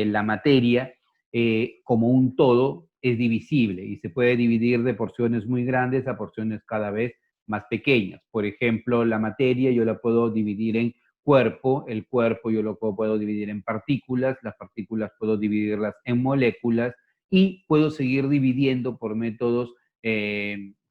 la materia como un todo es divisible y se puede dividir de porciones muy grandes a porciones cada vez más pequeñas. Por ejemplo, la materia yo la puedo dividir en cuerpo, el cuerpo yo lo puedo dividir en partículas, las partículas puedo dividirlas en moléculas y puedo seguir dividiendo por métodos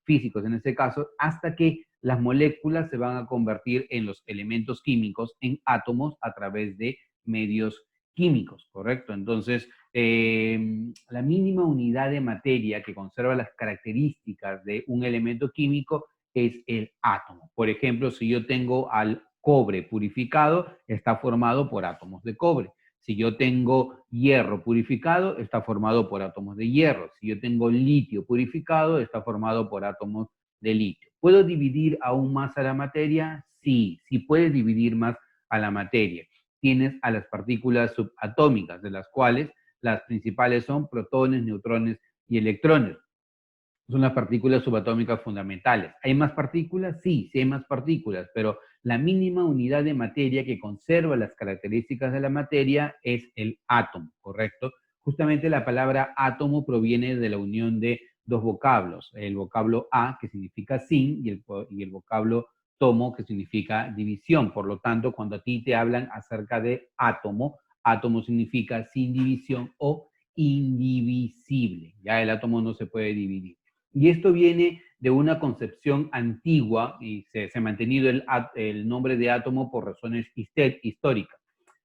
físicos en este caso, hasta que las moléculas se van a convertir en los elementos químicos, en átomos a través de medios químicos, ¿correcto? Entonces, la mínima unidad de materia que conserva las características de un elemento químico es el átomo. Por ejemplo, si yo tengo al cobre purificado, está formado por átomos de cobre. Si yo tengo hierro purificado, está formado por átomos de hierro. Si yo tengo litio purificado, está formado por átomos de litio. ¿Puedo dividir aún más a la materia? Sí, sí puedes dividir más a la materia. Tienes a las partículas subatómicas, de las cuales las principales son protones, neutrones y electrones. Son las partículas subatómicas fundamentales. ¿Hay más partículas? Sí, sí hay más partículas, pero la mínima unidad de materia que conserva las características de la materia es el átomo, ¿correcto? Justamente la palabra átomo proviene de la unión de dos vocablos, el vocablo a, que significa sin, y el vocablo tomo, que significa división. Por lo tanto, cuando a ti te hablan acerca de átomo, átomo significa sin división o indivisible. Ya el átomo no se puede dividir. Y esto viene de una concepción antigua y se ha mantenido el nombre de átomo por razones históricas.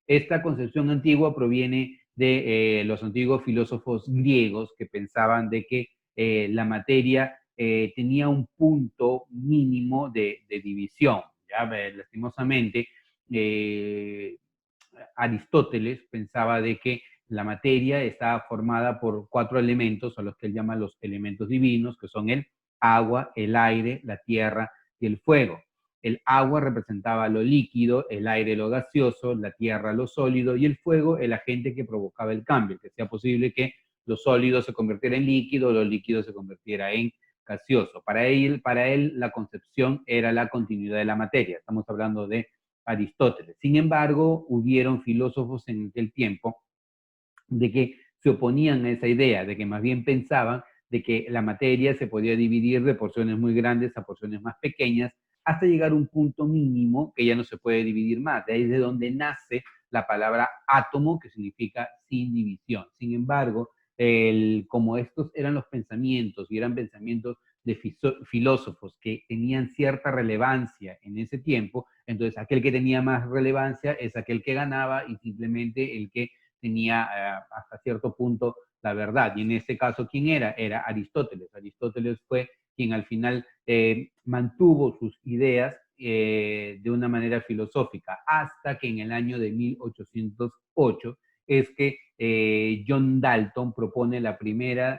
Esta concepción antigua proviene de los antiguos filósofos griegos que pensaban de que la materia tenía un punto mínimo de división. ¿Ya? Lastimosamente, Aristóteles pensaba de que la materia estaba formada por 4 elementos, a los que él llama los elementos divinos, que son el agua, el aire, la tierra y el fuego. El agua representaba lo líquido, el aire lo gaseoso, la tierra lo sólido y el fuego el agente que provocaba el cambio, que hacía posible que lo sólido se convirtiera en líquido, lo líquido se convirtiera en gaseoso. Para él la concepción era la continuidad de la materia. Estamos hablando de Aristóteles. Sin embargo, hubieron filósofos en aquel tiempo de que se oponían a esa idea, de que más bien pensaban de que la materia se podía dividir de porciones muy grandes a porciones más pequeñas, hasta llegar a un punto mínimo que ya no se puede dividir más. De ahí es de donde nace la palabra átomo, que significa sin división. Sin embargo, como estos eran los pensamientos y eran pensamientos de filósofos que tenían cierta relevancia en ese tiempo, entonces aquel que tenía más relevancia es aquel que ganaba y simplemente el que tenía hasta cierto punto la verdad. Y en este caso, ¿quién era? Era Aristóteles. Aristóteles fue quien al final mantuvo sus ideas de una manera filosófica, hasta que en el año de 1808 es que John Dalton propone la primera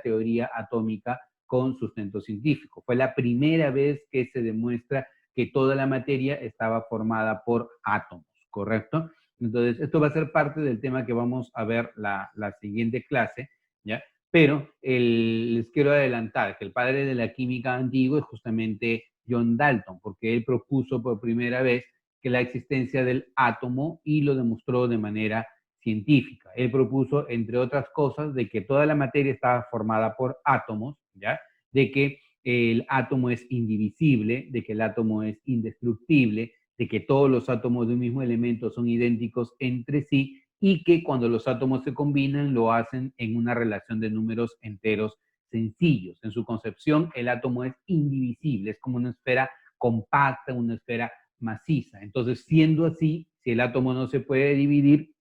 teoría atómica con sustento científico. Fue la primera vez que se demuestra que toda la materia estaba formada por átomos, ¿correcto? Entonces, esto va a ser parte del tema que vamos a ver la siguiente clase, ¿ya? Pero les quiero adelantar que el padre de la química antigua es justamente John Dalton, porque él propuso por primera vez que la existencia del átomo y lo demostró de manera científica. Él propuso, entre otras cosas, de que toda la materia estaba formada por átomos, ¿ya? De que el átomo es indivisible, de que el átomo es indestructible, de que todos los átomos de un mismo elemento son idénticos entre sí y que cuando los átomos se combinan lo hacen en una relación de números enteros sencillos. En su concepción, el átomo es indivisible, es como una esfera compacta, una esfera maciza. Entonces, siendo así, si el átomo no se puede dividir,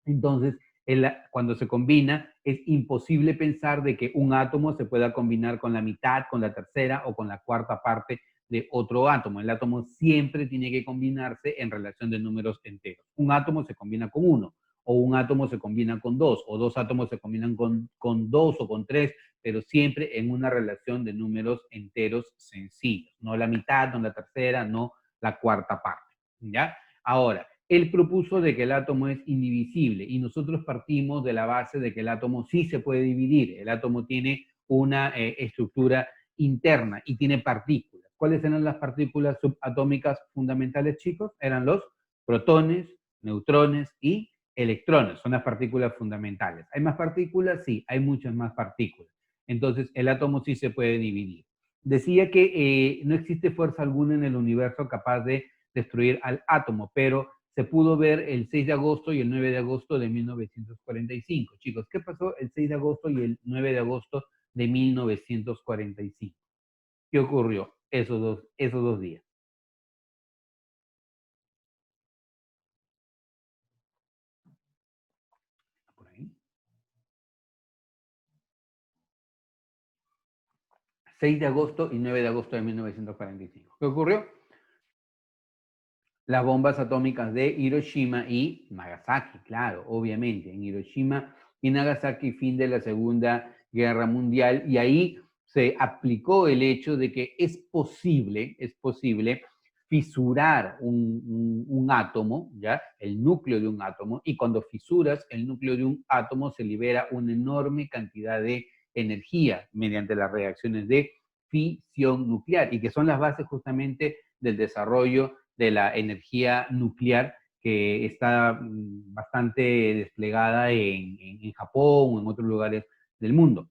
entonces cuando se combina es imposible pensar de que un átomo se pueda combinar con la mitad, con la tercera o con la cuarta parte de otro átomo. El átomo siempre tiene que combinarse en relación de números enteros. Un átomo se combina con uno, o un átomo se combina con dos, o dos átomos se combinan con dos o con tres, pero siempre en una relación de números enteros sencillos. No la mitad, no la tercera, no la cuarta parte. ¿Ya? Ahora, él propuso de que el átomo es indivisible y nosotros partimos de la base de que el átomo sí se puede dividir. El átomo tiene una estructura interna y tiene partículas. ¿Cuáles eran las partículas subatómicas fundamentales, chicos? Eran los protones, neutrones y electrones, son las partículas fundamentales. ¿Hay más partículas? Sí, hay muchas más partículas. Entonces, el átomo sí se puede dividir. Decía que no existe fuerza alguna en el universo capaz de destruir al átomo, pero se pudo ver el 6 de agosto y el 9 de agosto de 1945. Chicos, ¿qué pasó el 6 de agosto y el 9 de agosto de 1945? ¿Qué ocurrió esos dos días? Por ahí. 6 de agosto y 9 de agosto de 1945. ¿Qué ocurrió? Las bombas atómicas de Hiroshima y Nagasaki, claro, obviamente, en Hiroshima y Nagasaki, fin de la Segunda Guerra Mundial, y ahí se aplicó el hecho de que es posible fisurar un átomo, ¿ya? El núcleo de un átomo, y cuando fisuras el núcleo de un átomo se libera una enorme cantidad de energía mediante las reacciones de fisión nuclear, y que son las bases justamente del desarrollo de la energía nuclear que está bastante desplegada en Japón o en otros lugares del mundo.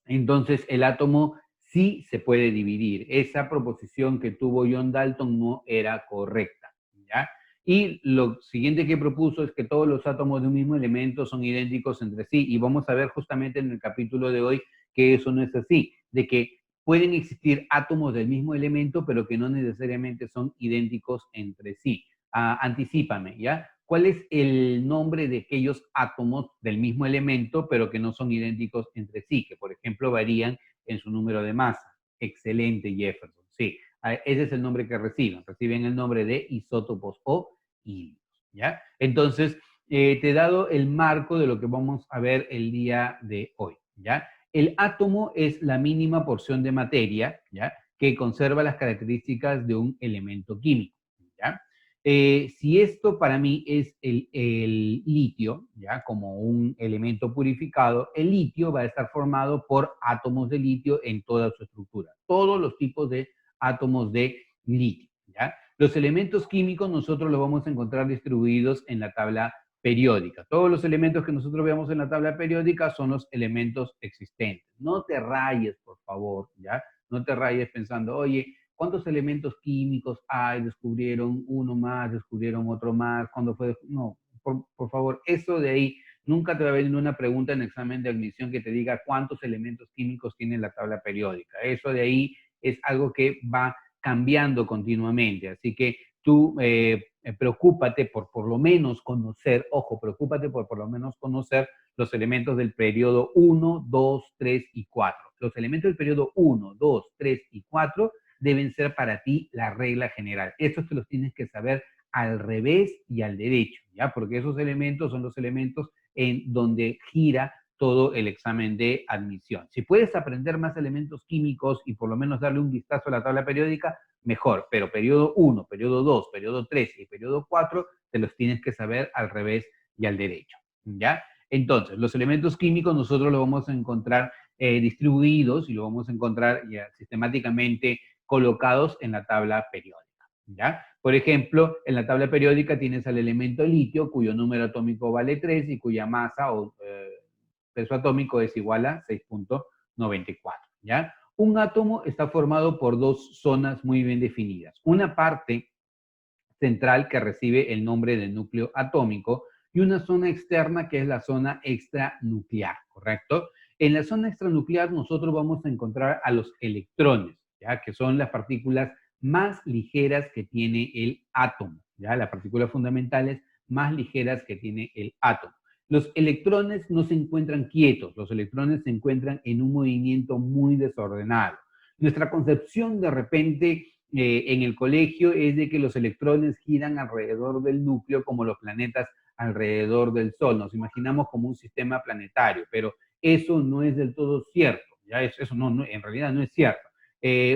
Entonces, el átomo sí se puede dividir. Esa proposición que tuvo John Dalton no era correcta, ¿ya? Y lo siguiente que propuso es que todos los átomos de un mismo elemento son idénticos entre sí. Y vamos a ver justamente en el capítulo de hoy que eso no es así, de que pueden existir átomos del mismo elemento, pero que no necesariamente son idénticos entre sí. Anticípame, ¿ya? ¿Cuál es el nombre de aquellos átomos del mismo elemento, pero que no son idénticos entre sí, que por ejemplo varían en su número de masa? Excelente, Jefferson. Sí, ese es el nombre que reciben. Reciben el nombre de isótopos o hílidos, ¿ya? Entonces, te he dado el marco de lo que vamos a ver el día de hoy, ¿ya? El átomo es la mínima porción de materia, ¿ya? Que conserva las características de un elemento químico, ¿ya? Si esto para mí es el litio, ya como un elemento purificado, el litio va a estar formado por átomos de litio en toda su estructura, todos los tipos de átomos de litio, ¿ya? Los elementos químicos nosotros los vamos a encontrar distribuidos en la tabla periódica. Todos los elementos que nosotros veamos en la tabla periódica son los elementos existentes. No te rayes, por favor, ¿ya? No te rayes pensando, oye, ¿cuántos elementos químicos hay? Descubrieron uno más, descubrieron otro más, ¿cuándo fue? No, por favor, eso de ahí, nunca te va a venir una pregunta en examen de admisión que te diga cuántos elementos químicos tiene la tabla periódica. Eso de ahí es algo que va cambiando continuamente, así que tú preocúpate por lo menos conocer, ojo, preocúpate por lo menos conocer los elementos del periodo 1, 2, 3 y 4. Los elementos del periodo 1, 2, 3 y 4 deben ser para ti la regla general. Estos te los tienes que saber al revés y al derecho, ¿ya? Porque esos elementos son los elementos en donde gira todo el examen de admisión. Si puedes aprender más elementos químicos y por lo menos darle un vistazo a la tabla periódica, mejor, pero periodo 1, periodo 2, periodo 3 y periodo 4 te los tienes que saber al revés y al derecho, ¿ya? Entonces, los elementos químicos nosotros los vamos a encontrar distribuidos y lo vamos a encontrar ya sistemáticamente colocados en la tabla periódica, ¿ya? Por ejemplo, en la tabla periódica tienes al elemento litio, cuyo número atómico vale 3 y cuya masa o peso atómico es igual a 6.94, ¿ya? Un átomo está formado por dos zonas muy bien definidas. Una parte central que recibe el nombre de núcleo atómico y una zona externa que es la zona extranuclear, ¿correcto? En la zona extranuclear nosotros vamos a encontrar a los electrones, ¿ya? Que son las partículas más ligeras que tiene el átomo, ¿ya? Las partículas fundamentales más ligeras que tiene el átomo. Los electrones no se encuentran quietos, los electrones se encuentran en un movimiento muy desordenado. Nuestra concepción de repente en el colegio es de que los electrones giran alrededor del núcleo como los planetas alrededor del Sol. Nos imaginamos como un sistema planetario, pero eso no es del todo cierto. ¿Ya? Eso no, en realidad no es cierto.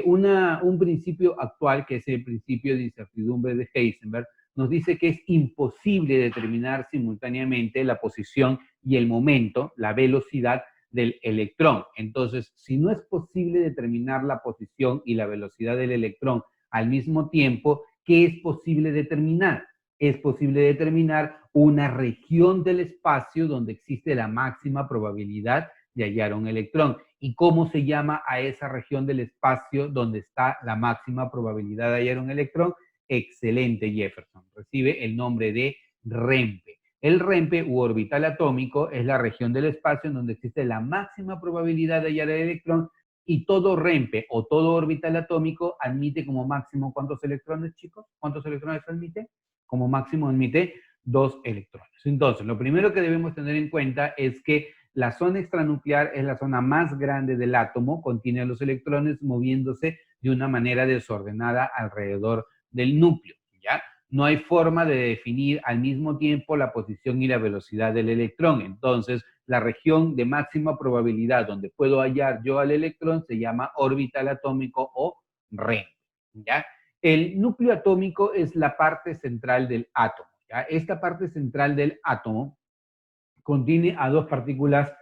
Un principio actual, que es el principio de incertidumbre de Heisenberg, nos dice que es imposible determinar simultáneamente la posición y el momento, la velocidad del electrón. Entonces, si no es posible determinar la posición y la velocidad del electrón al mismo tiempo, ¿qué es posible determinar? Es posible determinar una región del espacio donde existe la máxima probabilidad de hallar un electrón. ¿Y cómo se llama a esa región del espacio donde está la máxima probabilidad de hallar un electrón? Excelente, Jefferson. Recibe el nombre de REMPE. El REMPE u orbital atómico es la región del espacio en donde existe la máxima probabilidad de hallar el electrón, y todo REMPE o todo orbital atómico admite como máximo ¿cuántos electrones, chicos? ¿Cuántos electrones admite? Como máximo admite 2 electrones. Entonces, lo primero que debemos tener en cuenta es que la zona extranuclear es la zona más grande del átomo, contiene los electrones moviéndose de una manera desordenada alrededor del núcleo, ¿ya? No hay forma de definir al mismo tiempo la posición y la velocidad del electrón. Entonces, la región de máxima probabilidad donde puedo hallar yo al electrón se llama orbital atómico o REM, ¿ya? El núcleo atómico es la parte central del átomo, ¿ya? Esta parte central del átomo contiene a dos partículas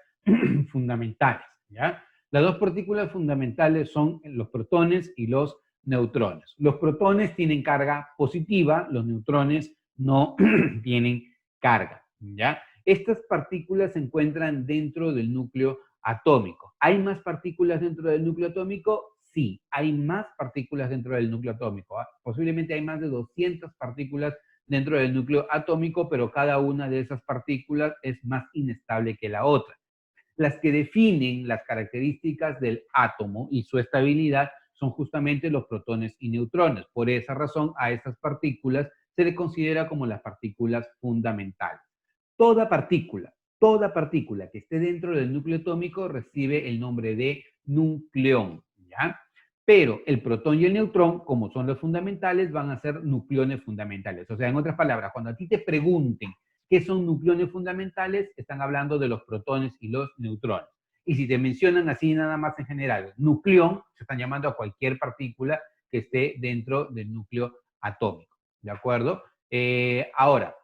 fundamentales, ¿ya? Las dos partículas fundamentales son los protones y los neutrones. Los protones tienen carga positiva, los neutrones no tienen carga, ¿ya? Estas partículas se encuentran dentro del núcleo atómico. ¿Hay más partículas dentro del núcleo atómico? Sí, hay más partículas dentro del núcleo atómico. Posiblemente hay más de 200 partículas dentro del núcleo atómico, pero cada una de esas partículas es más inestable que la otra. Las que definen las características del átomo y su estabilidad son justamente los protones y neutrones. Por esa razón, a estas partículas se le considera como las partículas fundamentales. Toda partícula que esté dentro del núcleo atómico recibe el nombre de nucleón, ¿ya? Pero el protón y el neutrón, como son los fundamentales, van a ser nucleones fundamentales. O sea, en otras palabras, cuando a ti te pregunten qué son nucleones fundamentales, están hablando de los protones y los neutrones. Y si te mencionan así nada más en general, nucleón, se están llamando a cualquier partícula que esté dentro del núcleo atómico. ¿De acuerdo? Ahora,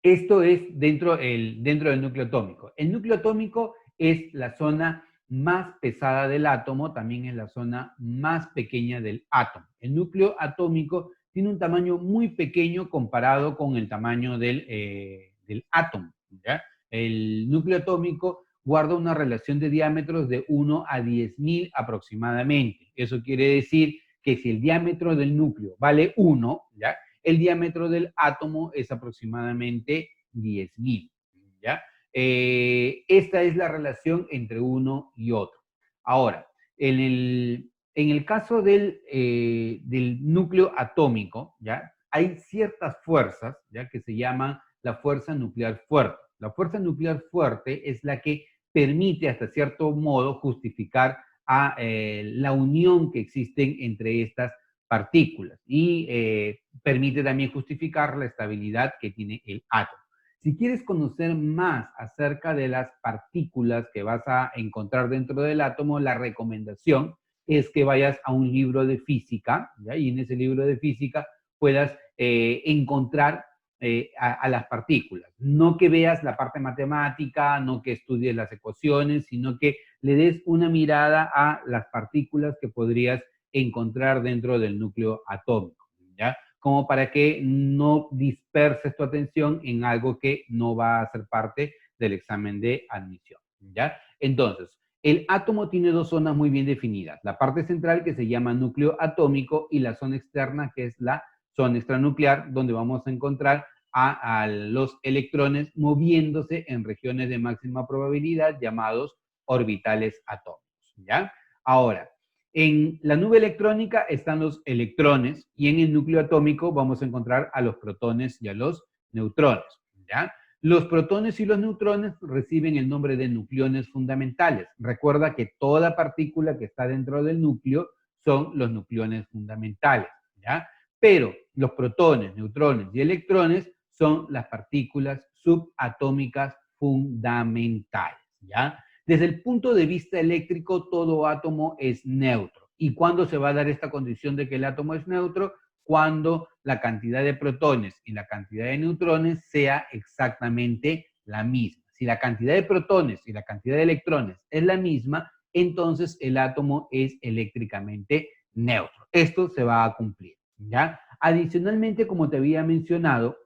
esto es dentro del núcleo atómico. El núcleo atómico es la zona más pesada del átomo, también es la zona más pequeña del átomo. El núcleo atómico tiene un tamaño muy pequeño comparado con el tamaño del átomo, ¿ya? El núcleo atómico guarda una relación de diámetros de 1 a 10.000 aproximadamente. Eso quiere decir que si el diámetro del núcleo vale 1, ¿ya? El diámetro del átomo es aproximadamente 10.000, ¿ya? Esta es la relación entre uno y otro. Ahora, en el caso del núcleo atómico, ¿ya? Hay ciertas fuerzas, ¿ya? Que se llaman la fuerza nuclear fuerte. La fuerza nuclear fuerte es la que permite, hasta cierto modo, justificar a la unión que existen entre estas partículas y permite también justificar la estabilidad que tiene el átomo. Si quieres conocer más acerca de las partículas que vas a encontrar dentro del átomo, la recomendación es que vayas a un libro de física, ¿ya? Y en ese libro de física puedas encontrar a las partículas. No que veas la parte matemática, no que estudies las ecuaciones, sino que le des una mirada a las partículas que podrías encontrar dentro del núcleo atómico, ¿ya? Como para que no disperses tu atención en algo que no va a ser parte del examen de admisión, ¿ya? Entonces, el átomo tiene dos zonas muy bien definidas, la parte central que se llama núcleo atómico y la zona externa que es la zona extranuclear, donde vamos a encontrar a los electrones moviéndose en regiones de máxima probabilidad llamados orbitales atómicos, ¿ya? Ahora, en la nube electrónica están los electrones y en el núcleo atómico vamos a encontrar a los protones y a los neutrones, ¿ya? Los protones y los neutrones reciben el nombre de nucleones fundamentales. Recuerda que toda partícula que está dentro del núcleo son los nucleones fundamentales, ¿ya? Pero los protones, neutrones y electrones son las partículas subatómicas fundamentales, ¿ya? Desde el punto de vista eléctrico, todo átomo es neutro. ¿Y cuándo se va a dar esta condición de que el átomo es neutro? Cuando la cantidad de protones y la cantidad de neutrones sea exactamente la misma. Si la cantidad de protones y la cantidad de electrones es la misma, entonces el átomo es eléctricamente neutro. Esto se va a cumplir, ¿ya? Adicionalmente, como te había mencionado,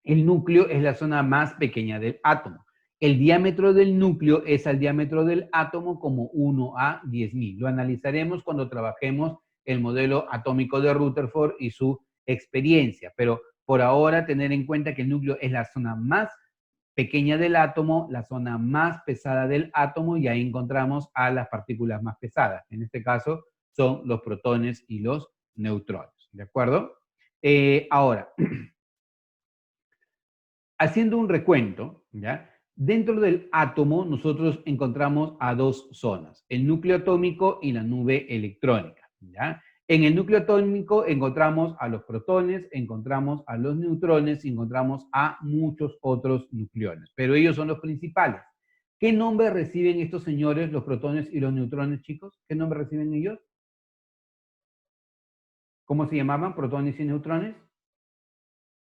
El núcleo es la zona más pequeña del átomo. El diámetro del núcleo es el diámetro del átomo como 1 a 10.000. Lo analizaremos cuando trabajemos el modelo atómico de Rutherford y su experiencia, pero por ahora tener en cuenta que el núcleo es la zona más pequeña del átomo, la zona más pesada del átomo, y ahí encontramos a las partículas más pesadas. En este caso son los protones y los neutrones, ¿de acuerdo? Ahora, haciendo un recuento, ¿ya? Dentro del átomo nosotros encontramos a dos zonas, el núcleo atómico y la nube electrónica, ¿ya? En el núcleo atómico encontramos a los protones, encontramos a los neutrones y encontramos a muchos otros nucleones, pero ellos son los principales. ¿Qué nombre reciben estos señores, los protones y los neutrones, chicos? ¿Qué nombre reciben ellos? ¿Cómo se llamaban, protones y neutrones?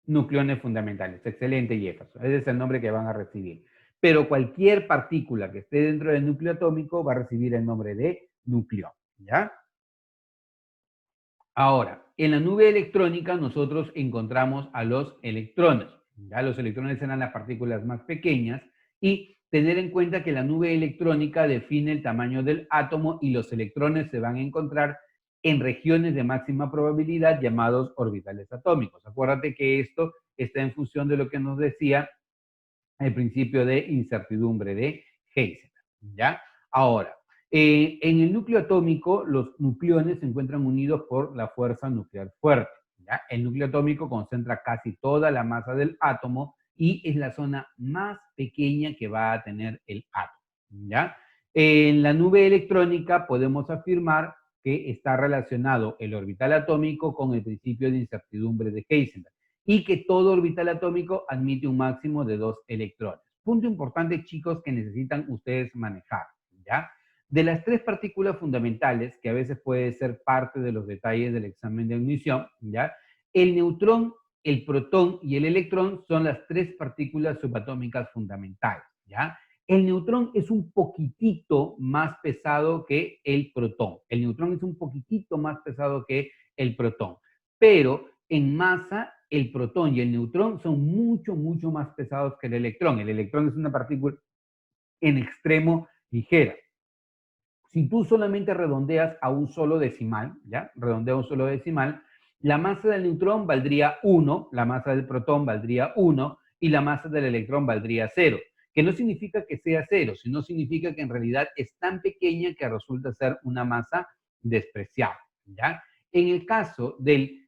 Nucleones fundamentales. Excelente, Jefferson. Ese es el nombre que van a recibir. Pero cualquier partícula que esté dentro del núcleo atómico va a recibir el nombre de núcleo, ¿ya? Ahora, en la nube electrónica nosotros encontramos a los electrones. ¿Ya? Los electrones eran las partículas más pequeñas y tener en cuenta que la nube electrónica define el tamaño del átomo y los electrones se van a encontrar en regiones de máxima probabilidad llamados orbitales atómicos. Acuérdate que esto está en función de lo que nos decía el principio de incertidumbre de Heisenberg. ¿Ya? Ahora, en el núcleo atómico, los nucleones se encuentran unidos por la fuerza nuclear fuerte. ¿Ya? El núcleo atómico concentra casi toda la masa del átomo y es la zona más pequeña que va a tener el átomo. ¿Ya? En la nube electrónica podemos afirmar que está relacionado el orbital atómico con el principio de incertidumbre de Heisenberg y que todo orbital atómico admite un máximo de 2 electrones. Punto importante, chicos, que necesitan ustedes manejar, ¿ya? De las tres partículas fundamentales, que a veces puede ser parte de los detalles del examen de admisión, ¿ya? El neutrón, el protón y el electrón son las tres partículas subatómicas fundamentales, ¿ya? El neutrón es un poquitito más pesado que el protón. El neutrón es un poquitito más pesado que el protón, pero en masa el protón y el neutrón son mucho, mucho más pesados que el electrón. El electrón es una partícula en extremo ligera. Si tú solamente redondeas a un solo decimal, ¿ya? Redondea un solo decimal, la masa del neutrón valdría 1, la masa del protón valdría 1 y la masa del electrón valdría 0. Que no significa que sea 0, sino significa que en realidad es tan pequeña que resulta ser una masa despreciable, ¿ya? En el caso del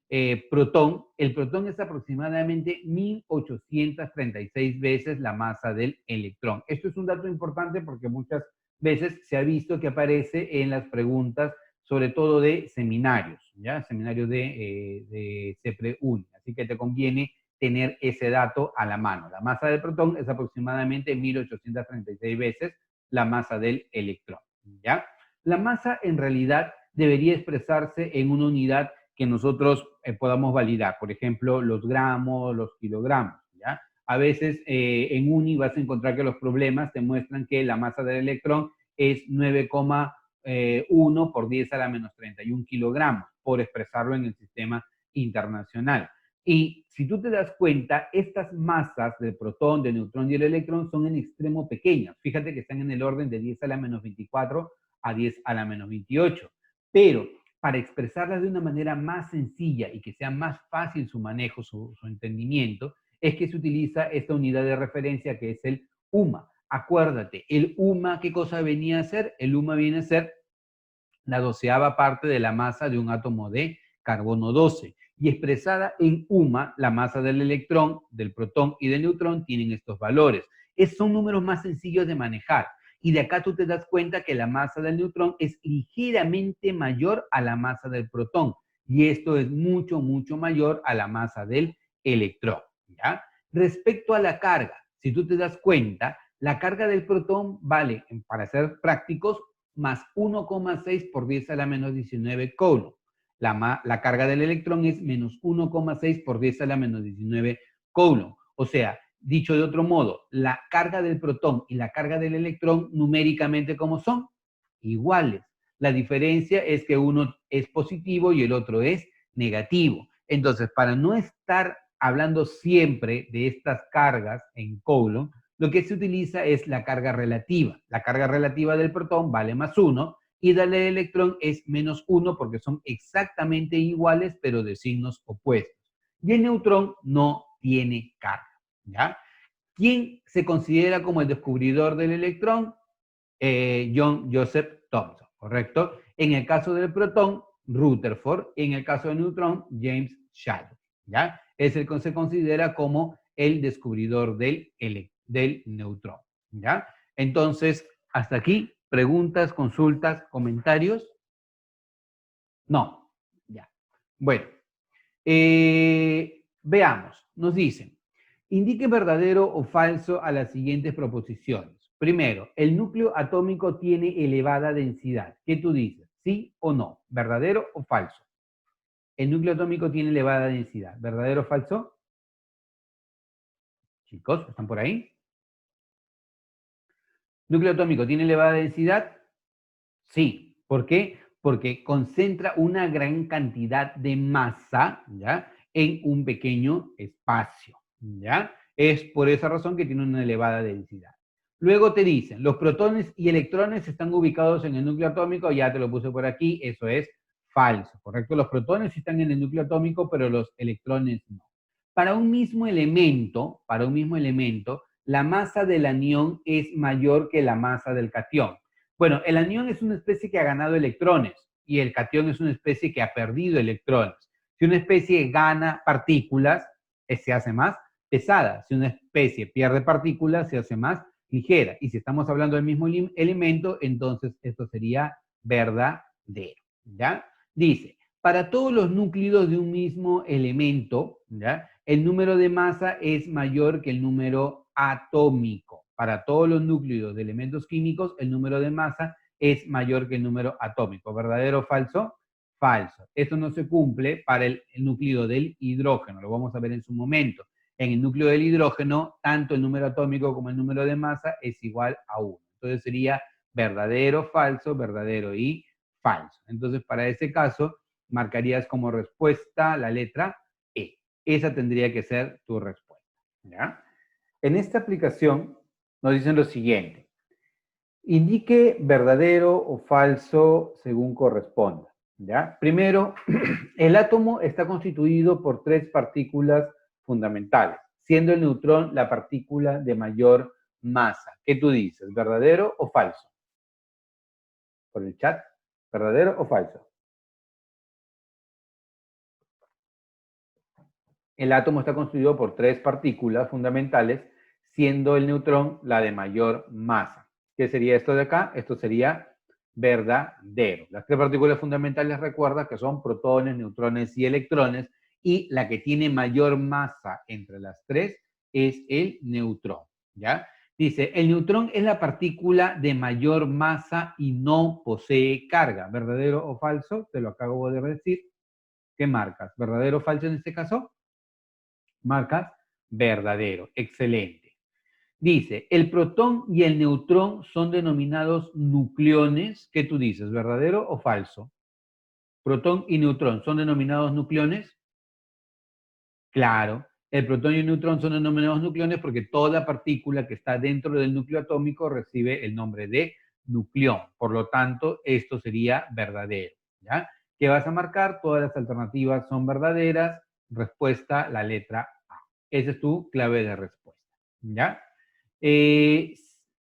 protón, el protón es aproximadamente 1836 veces la masa del electrón. Esto es un dato importante porque muchas veces se ha visto que aparece en las preguntas, sobre todo de seminarios, ¿ya? Seminarios de CEPRE-UNI. Así que te conviene tener ese dato a la mano. La masa del protón es aproximadamente 1836 veces la masa del electrón, ¿ya? La masa en realidad debería expresarse en una unidad que nosotros podamos validar, por ejemplo, los gramos, los kilogramos, ¿ya? A veces en UNI vas a encontrar que los problemas te muestran que la masa del electrón es 9,1 por 10 a la menos 31 kilogramos, por expresarlo en el sistema internacional. Y si tú te das cuenta, estas masas del protón, del neutrón y el electrón son en extremo pequeñas. Fíjate que están en el orden de 10 a la menos 24 a 10 a la menos 28. Pero para expresarlas de una manera más sencilla y que sea más fácil su manejo, su entendimiento, es que se utiliza esta unidad de referencia que es el UMA. Acuérdate, el UMA, ¿qué cosa venía a ser? El UMA viene a ser la 12ª parte de la masa de un átomo de carbono 12. Y expresada en UMA, la masa del electrón, del protón y del neutrón tienen estos valores. Son números más sencillos de manejar. Y de acá tú te das cuenta que la masa del neutrón es ligeramente mayor a la masa del protón. Y esto es mucho, mucho mayor a la masa del electrón, ¿ya? Respecto a la carga, si tú te das cuenta, la carga del protón vale, para ser prácticos, más 1,6 por 10 a la menos 19 coulomb. La carga del electrón es menos 1,6 por 10 a la menos 19 coulomb. O sea, dicho de otro modo, la carga del protón y la carga del electrón numéricamente, ¿cómo son? Iguales. La diferencia es que uno es positivo y el otro es negativo. Entonces, para no estar hablando siempre de estas cargas en Coulomb, lo que se utiliza es la carga relativa. La carga relativa del protón vale +1 y la del electrón es -1 porque son exactamente iguales pero de signos opuestos. Y el neutrón no tiene carga, ¿ya? ¿Quién se considera como el descubridor del electrón? John Joseph Thomson, ¿correcto? En el caso del protón, Rutherford. En el caso del neutrón, James Shallow, ¿ya? Es el que se considera como el descubridor del neutrón, ¿ya? Entonces, hasta aquí, preguntas, consultas, comentarios. No, ya. Bueno, veamos, nos dicen, indique verdadero o falso a las siguientes proposiciones. Primero, el núcleo atómico tiene elevada densidad. ¿Qué tú dices? ¿Sí o no? ¿Verdadero o falso? El núcleo atómico tiene elevada densidad. ¿Verdadero o falso? Chicos, ¿están por ahí? ¿Núcleo atómico tiene elevada densidad? Sí. ¿Por qué? Porque concentra una gran cantidad de masa, ¿ya? En un pequeño espacio, ¿ya? Es por esa razón que tiene una elevada densidad. Luego te dicen, los protones y electrones están ubicados en el núcleo atómico, ya te lo puse por aquí, eso es falso, ¿correcto? Los protones están en el núcleo atómico, pero los electrones no. Para un mismo elemento, la masa del anión es mayor que la masa del catión. Bueno, el anión es una especie que ha ganado electrones y el catión es una especie que ha perdido electrones. Si una especie gana partículas, se hace más pesada. Si una especie pierde partículas, se hace más ligera. Y si estamos hablando del mismo elemento, entonces esto sería verdadero, ¿ya? Dice, para todos los núcleos de un mismo elemento, ¿ya? El número de masa es mayor que el número atómico. Para todos los núcleos de elementos químicos, el número de masa es mayor que el número atómico. ¿Verdadero o falso? Falso. Esto no se cumple para el núcleo del hidrógeno, lo vamos a ver en su momento. En el núcleo del hidrógeno, tanto el número atómico como el número de masa es igual a 1. Entonces sería verdadero, falso, verdadero y falso. Entonces, para ese caso, marcarías como respuesta la letra E. Esa tendría que ser tu respuesta, ¿ya? En esta aplicación nos dicen lo siguiente. Indique verdadero o falso según corresponda, ¿ya? Primero, el átomo está constituido por 3 partículas fundamentales, siendo el neutrón la partícula de mayor masa. ¿Qué tú dices? ¿Verdadero o falso? Por el chat, ¿verdadero o falso? El átomo está constituido por 3 partículas fundamentales, siendo el neutrón la de mayor masa. ¿Qué sería esto de acá? Esto sería verdadero. Las 3 partículas fundamentales, recuerda que son protones, neutrones y electrones, y la que tiene mayor masa entre las 3 es el neutrón, ¿ya? Dice, el neutrón es la partícula de mayor masa y no posee carga. ¿Verdadero o falso? Te lo acabo de decir. ¿Qué marcas? ¿Verdadero o falso en este caso? Marcas verdadero. Excelente. Dice, el protón y el neutrón son denominados nucleones. ¿Qué tú dices? ¿Verdadero o falso? Protón y neutrón son denominados nucleones. Claro, el protón y el neutrón son denominados nucleones porque toda partícula que está dentro del núcleo atómico recibe el nombre de nucleón. Por lo tanto, esto sería verdadero, ¿ya? ¿Qué vas a marcar? Todas las alternativas son verdaderas. Respuesta, la letra A. Esa es tu clave de respuesta, ¿ya?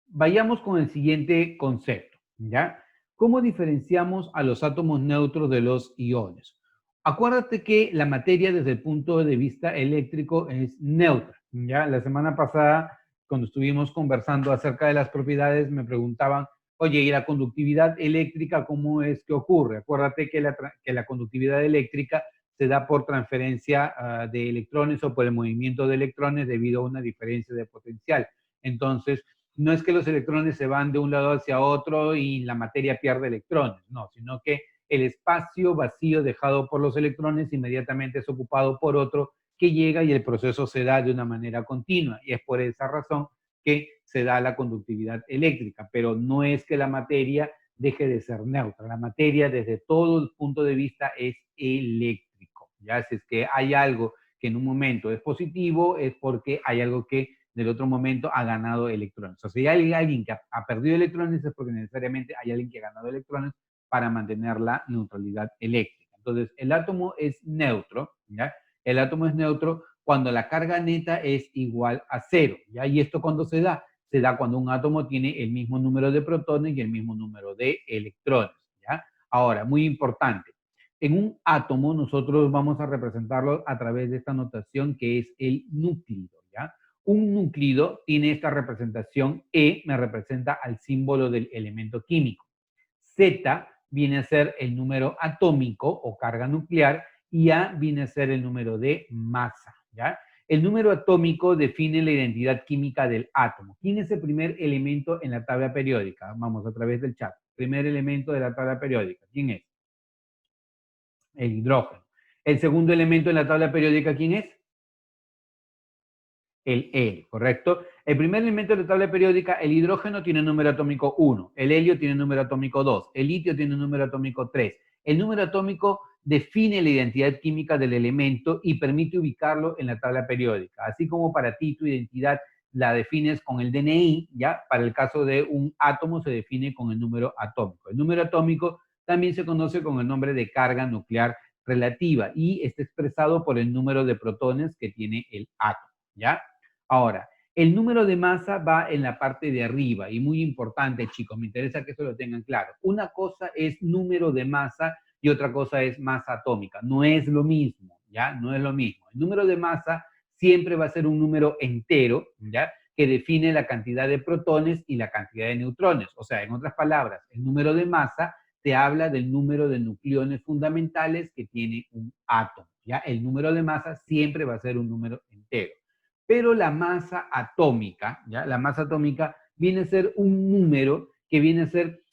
Vayamos con el siguiente concepto, ¿ya? ¿Cómo diferenciamos a los átomos neutros de los iones? Acuérdate que la materia desde el punto de vista eléctrico es neutra, ¿ya? La semana pasada, cuando estuvimos conversando acerca de las propiedades, me preguntaban, oye, ¿y la conductividad eléctrica cómo es que ocurre? Acuérdate que la conductividad eléctrica se da por transferencia de electrones o por el movimiento de electrones debido a una diferencia de potencial. Entonces, no es que los electrones se van de un lado hacia otro y la materia pierde electrones, no, sino que el espacio vacío dejado por los electrones inmediatamente es ocupado por otro que llega y el proceso se da de una manera continua. Y es por esa razón que se da la conductividad eléctrica, pero no es que la materia deje de ser neutra. La materia desde todo el punto de vista es eléctrico. Ya si es que hay algo que en un momento es positivo, es porque hay algo que del otro momento ha ganado electrones. O sea, si hay alguien que ha perdido electrones es porque necesariamente hay alguien que ha ganado electrones para mantener la neutralidad eléctrica. Entonces, el átomo es neutro, ¿ya? El átomo es neutro cuando la carga neta es igual a cero, ¿ya? ¿Y esto cuándo se da? Se da cuando un átomo tiene el mismo número de protones y el mismo número de electrones, ¿ya? Ahora, muy importante, en un átomo nosotros vamos a representarlo a través de esta notación que es el núclido, ¿ya? Un núclido tiene esta representación, E me representa al símbolo del elemento químico, Z viene a ser el número atómico o carga nuclear y A viene a ser el número de masa, ¿ya? El número atómico define la identidad química del átomo. ¿Quién es el primer elemento en la tabla periódica? Vamos a través del chat. Primer elemento de la tabla periódica. ¿Quién es? El hidrógeno. El segundo elemento en la tabla periódica, ¿quién es? El helio, ¿correcto? El primer elemento de la tabla periódica, el hidrógeno tiene número atómico 1, el helio tiene número atómico 2, el litio tiene número atómico 3. El número atómico define la identidad química del elemento y permite ubicarlo en la tabla periódica. Así como para ti tu identidad la defines con el DNI, ¿ya? Para el caso de un átomo se define con el número atómico. El número atómico también se conoce con el nombre de carga nuclear relativa y está expresado por el número de protones que tiene el átomo, ¿ya? Ahora, el número de masa va en la parte de arriba y muy importante, chicos, me interesa que eso lo tengan claro. Una cosa es número de masa y otra cosa es masa atómica. No es lo mismo, ¿ya? No es lo mismo. El número de masa siempre va a ser un número entero, ¿ya? Que define la cantidad de protones y la cantidad de neutrones. O sea, en otras palabras, el número de masa te habla del número de nucleones fundamentales que tiene un átomo, ¿ya? El número de masa siempre va a ser un número entero. Pero la masa atómica, ¿ya? La masa atómica viene a ser un número que viene a ser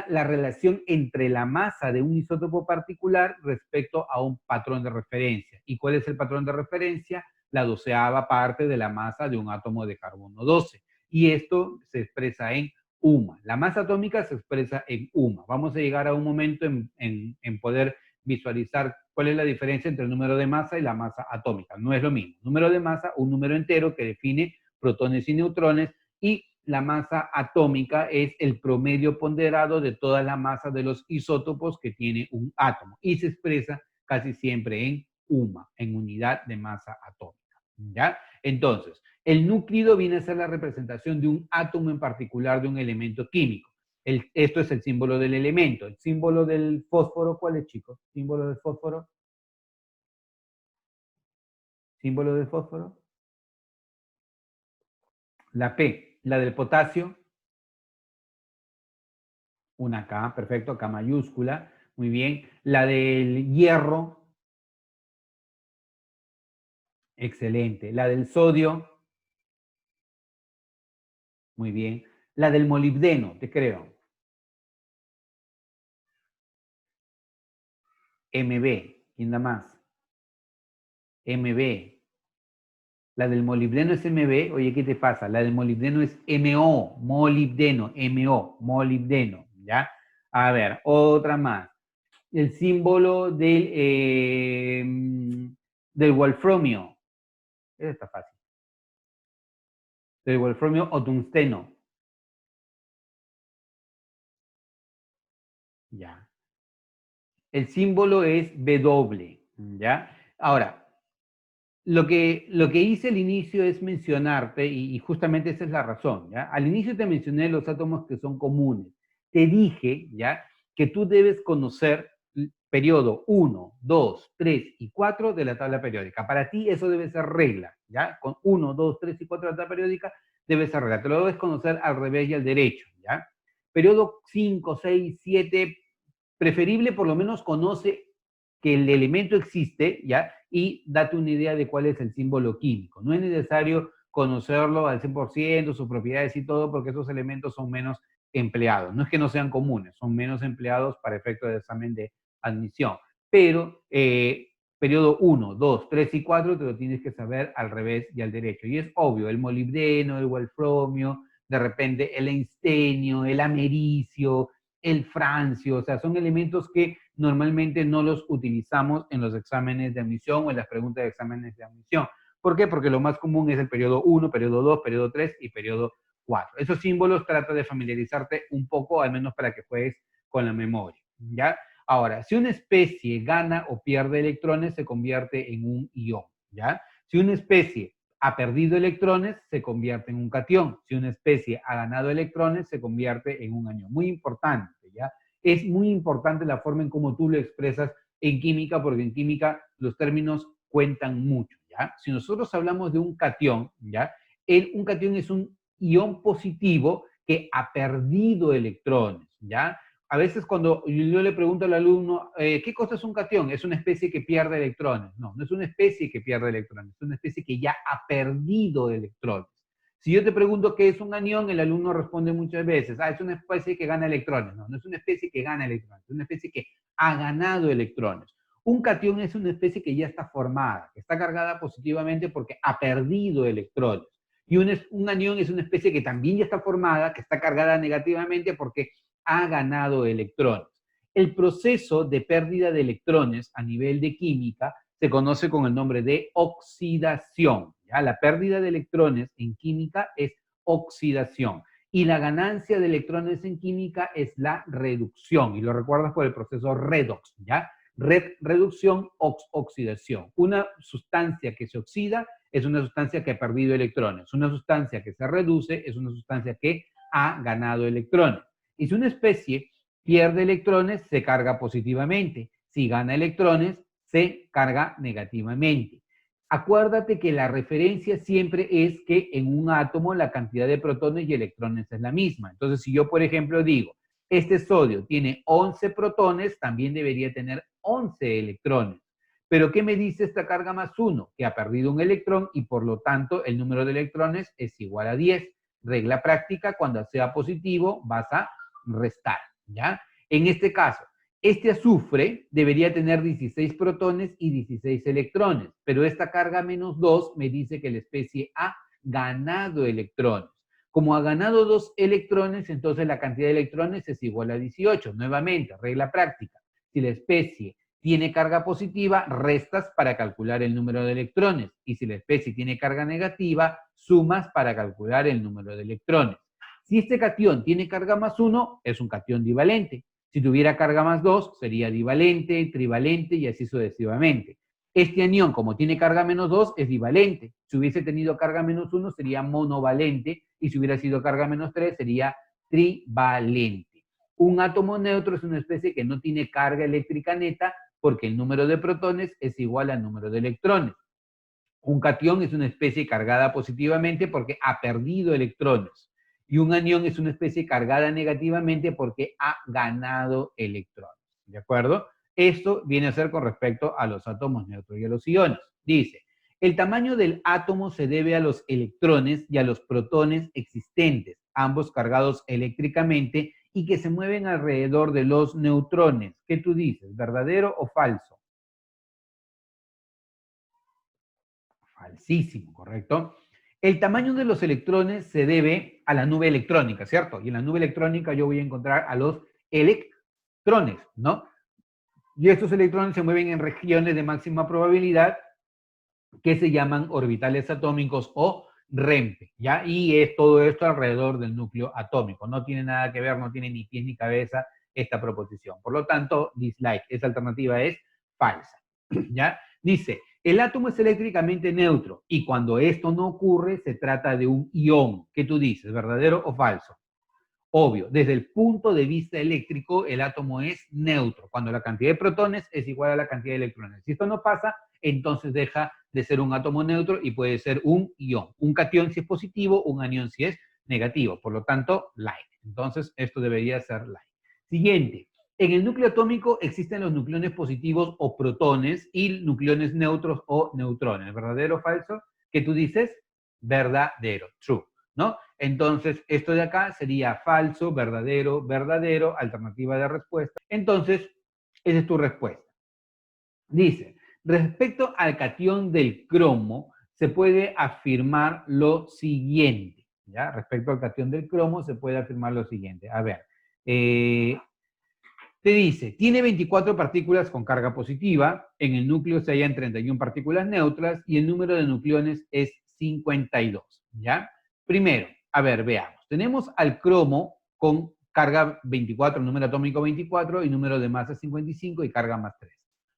la relación entre la masa de un isótopo particular respecto a un patrón de referencia. ¿Y cuál es el patrón de referencia? La 12ª parte de la masa de un átomo de carbono 12. Y esto se expresa en UMA. La masa atómica se expresa en UMA. Vamos a llegar a un momento en poder visualizar cuál es la diferencia entre el número de masa y la masa atómica. No es lo mismo. Número de masa, un número entero que define protones y neutrones, y la masa atómica es el promedio ponderado de toda la masa de los isótopos que tiene un átomo y se expresa casi siempre en UMA, en unidad de masa atómica, ¿ya? Entonces, el núclido viene a ser la representación de un átomo en particular de un elemento químico. Esto es el símbolo del elemento. El símbolo del fósforo, ¿cuál es, chicos? Símbolo del fósforo. Símbolo del fósforo. La P. La del potasio. Una K, perfecto, K mayúscula. Muy bien. La del hierro. Excelente. La del sodio. Muy bien. La del molibdeno, te creo. MB. ¿Quién da más? MB. La del molibdeno es MB. Oye, ¿qué te pasa? La del molibdeno es MO. Molibdeno. MO. Molibdeno. ¿Ya? A ver, otra más. El símbolo del wolframio. Eso está fácil. Del wolframio o tungsteno. Ya. El símbolo es W. ¿Ya? Ahora, lo que hice al inicio es mencionarte, y justamente esa es la razón, ¿ya? Al inicio te mencioné los átomos que son comunes. Te dije, ¿ya? Que tú debes conocer el periodo 1, 2, 3 y 4 de la tabla periódica. Para ti eso debe ser regla, ¿ya? Con 1, 2, 3 y 4 de la tabla periódica debe ser regla. Te lo debes conocer al revés y al derecho, ¿ya? Periodo 5, 6, 7, preferible por lo menos conoce que el elemento existe, ¿ya? Y date una idea de cuál es el símbolo químico. No es necesario conocerlo al 100%, sus propiedades y todo, porque esos elementos son menos empleados. No es que no sean comunes, son menos empleados para efectos de examen de admisión. Pero periodo 1, 2, 3 y 4 te lo tienes que saber al revés y al derecho. Y es obvio, el molibdeno, el wolframio, de repente el einstenio, el americio, el francio, o sea, son elementos que normalmente no los utilizamos en los exámenes de admisión o en las preguntas de exámenes de admisión. ¿Por qué? Porque lo más común es el periodo 1, periodo 2, periodo 3 y periodo 4. Esos símbolos trata de familiarizarte un poco, al menos para que juegues con la memoria, ¿ya? Ahora, si una especie gana o pierde electrones, se convierte en un ion, ¿ya? Si una especie ha perdido electrones, se convierte en un catión. Si una especie ha ganado electrones, se convierte en un anión. Muy importante, ¿ya? Es muy importante la forma en cómo tú lo expresas en química, porque en química los términos cuentan mucho, ¿ya? Si nosotros hablamos de un catión, ¿ya? Un catión es un ion positivo que ha perdido electrones, ¿ya? A veces cuando yo le pregunto al alumno, ¿qué cosa es un catión? Es una especie que pierde electrones. No, no es una especie que pierde electrones, es una especie que ya ha perdido electrones. Si yo te pregunto qué es un anión, el alumno responde muchas veces, es una especie que gana electrones. No, no es una especie que gana electrones, es una especie que ha ganado electrones. Un catión es una especie que ya está formada, que está cargada positivamente porque ha perdido electrones. Y un anión es una especie que también ya está formada, que está cargada negativamente porque ha ganado electrones. El proceso de pérdida de electrones a nivel de química se conoce con el nombre de oxidación. ¿Ya? La pérdida de electrones en química es oxidación. Y la ganancia de electrones en química es la reducción. Y lo recuerdas por el proceso redox, ¿ya? Reducción, oxidación. Una sustancia que se oxida es una sustancia que ha perdido electrones. Una sustancia que se reduce es una sustancia que ha ganado electrones. Y si una especie pierde electrones, se carga positivamente. Si gana electrones, se carga negativamente. Acuérdate que la referencia siempre es que en un átomo la cantidad de protones y electrones es la misma. Entonces, si yo, por ejemplo, digo, este sodio tiene 11 protones, también debería tener 11 electrones. Pero ¿qué me dice esta carga más 1? Que ha perdido un electrón y por lo tanto el número de electrones es igual a 10. Regla práctica, cuando sea positivo vas a restar, ¿ya? En este caso, este azufre debería tener 16 protones y 16 electrones, pero esta carga menos 2 me dice que la especie ha ganado electrones. Como ha ganado 2 electrones, entonces la cantidad de electrones es igual a 18. Nuevamente, regla práctica. Si la especie tiene carga positiva, restas para calcular el número de electrones. Y si la especie tiene carga negativa, sumas para calcular el número de electrones. Si este catión tiene carga más 1, es un catión divalente. Si tuviera carga más 2, sería divalente, trivalente y así sucesivamente. Este anión, como tiene carga menos 2, es divalente. Si hubiese tenido carga menos 1, sería monovalente. Y si hubiera sido carga menos 3, sería trivalente. Un átomo neutro es una especie que no tiene carga eléctrica neta porque el número de protones es igual al número de electrones. Un catión es una especie cargada positivamente porque ha perdido electrones. Y un anión es una especie cargada negativamente porque ha ganado electrones. ¿De acuerdo? Esto viene a ser con respecto a los átomos neutros y a los iones. Dice, el tamaño del átomo se debe a los electrones y a los protones existentes, ambos cargados eléctricamente y que se mueven alrededor de los neutrones. ¿Qué tú dices? ¿Verdadero o falso? Falsísimo, ¿correcto? El tamaño de los electrones se debe a la nube electrónica, ¿cierto? Y en la nube electrónica yo voy a encontrar a los electrones, ¿no? Y estos electrones se mueven en regiones de máxima probabilidad que se llaman orbitales atómicos o REMPE, ¿ya? Y es todo esto alrededor del núcleo atómico. No tiene nada que ver, no tiene ni pies ni cabeza esta proposición. Por lo tanto, dislike, esa alternativa es falsa, ¿ya? Dice, el átomo es eléctricamente neutro y cuando esto no ocurre se trata de un ión. ¿Qué tú dices, verdadero o falso? Obvio, desde el punto de vista eléctrico, el átomo es neutro, cuando la cantidad de protones es igual a la cantidad de electrones. Si esto no pasa, entonces deja de ser un átomo neutro y puede ser un ión. Un catión si es positivo, un anión si es negativo. Por lo tanto, like. Entonces, esto debería ser like. Siguiente. En el núcleo atómico existen los nucleones positivos o protones y nucleones neutros o neutrones. ¿Verdadero o falso? ¿Qué tú dices? Verdadero, true, ¿no? Entonces, esto de acá sería falso, verdadero, verdadero, alternativa de respuesta. Entonces, esa es tu respuesta. Dice, respecto al catión del cromo, se puede afirmar lo siguiente, ¿ya? Respecto al catión del cromo, se puede afirmar lo siguiente. A ver, Te dice, tiene 24 partículas con carga positiva, en el núcleo se hallan 31 partículas neutras y el número de nucleones es 52, ¿ya? Primero, a ver, veamos. Tenemos al cromo con carga 24, número atómico 24 y número de masa 55 y carga más 3.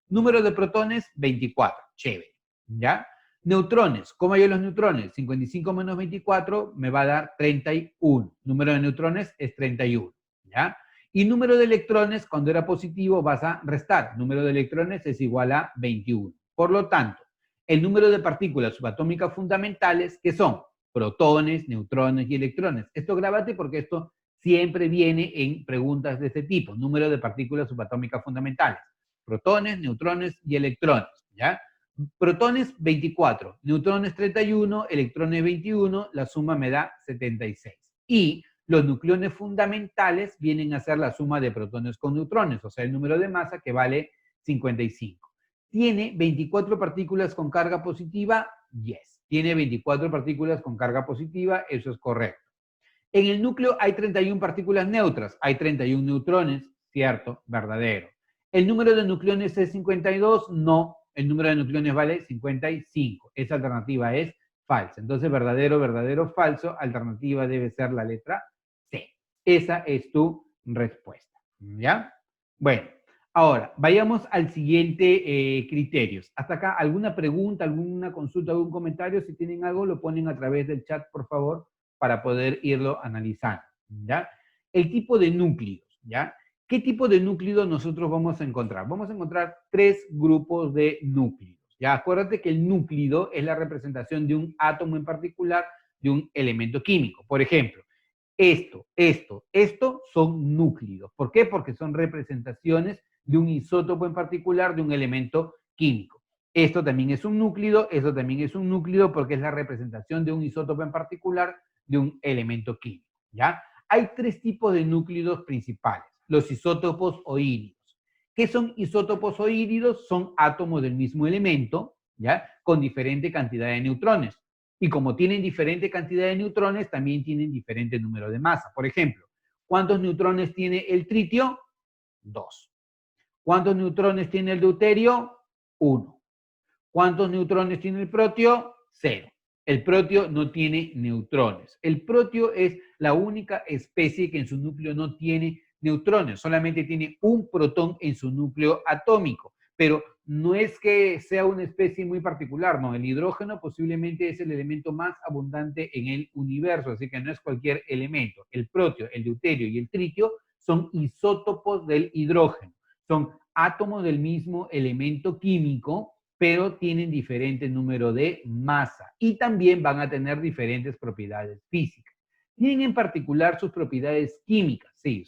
Número de protones, 24, chévere, ¿ya? Neutrones, ¿cómo hay los neutrones? 55 menos 24 me va a dar 31. Número de neutrones es 31, ¿ya? Y número de electrones, cuando era positivo, vas a restar. Número de electrones es igual a 21. Por lo tanto, el número de partículas subatómicas fundamentales, que son protones, neutrones y electrones. Esto grábate porque esto siempre viene en preguntas de este tipo. Número de partículas subatómicas fundamentales. Protones, neutrones y electrones, ¿ya? Protones 24, neutrones 31, electrones 21, la suma me da 76. Y los nucleones fundamentales vienen a ser la suma de protones con neutrones, o sea, el número de masa que vale 55. ¿Tiene 24 partículas con carga positiva? Yes. ¿Tiene 24 partículas con carga positiva? Eso es correcto. En el núcleo hay 31 partículas neutras, hay 31 neutrones, ¿cierto? Verdadero. ¿El número de nucleones es 52? No. El número de nucleones vale 55. Esa alternativa es falsa. Entonces, verdadero, verdadero, falso. Alternativa debe ser la letra C. Esa es tu respuesta. ¿Ya? Bueno, ahora, vayamos al siguiente criterios. Hasta acá, ¿alguna pregunta, alguna consulta, algún comentario? Si tienen algo, lo ponen a través del chat, por favor, para poder irlo analizando, ¿ya? El tipo de núcleos, ¿ya? ¿Qué tipo de núcleo nosotros vamos a encontrar? Vamos a encontrar 3 grupos de núcleos, ¿ya? Acuérdate que el núcleo es la representación de un átomo en particular, de un elemento químico. Por ejemplo, esto son núcleos. ¿Por qué? Porque son representaciones de un isótopo en particular, de un elemento químico. Esto también es un núcleo, esto también es un núcleo porque es la representación de un isótopo en particular, de un elemento químico, ¿ya? Hay 3 tipos de núcleos principales, los isótopos o híbridos. ¿Qué son isótopos o híbridos? Son átomos del mismo elemento, ¿ya? Con diferente cantidad de neutrones. Y como tienen diferente cantidad de neutrones, también tienen diferente número de masa. Por ejemplo, ¿cuántos neutrones tiene el tritio? 2. ¿Cuántos neutrones tiene el deuterio? 1. ¿Cuántos neutrones tiene el protio? 0. El protio no tiene neutrones. El protio es la única especie que en su núcleo no tiene neutrones, solamente tiene un protón en su núcleo atómico. Pero no es que sea una especie muy particular, no. El hidrógeno posiblemente es el elemento más abundante en el universo, así que no es cualquier elemento. El protio, el deuterio y el tritio son isótopos del hidrógeno. Son átomos del mismo elemento químico, pero tienen diferente número de masa y también van a tener diferentes propiedades físicas. Tienen en particular sus propiedades químicas, sí,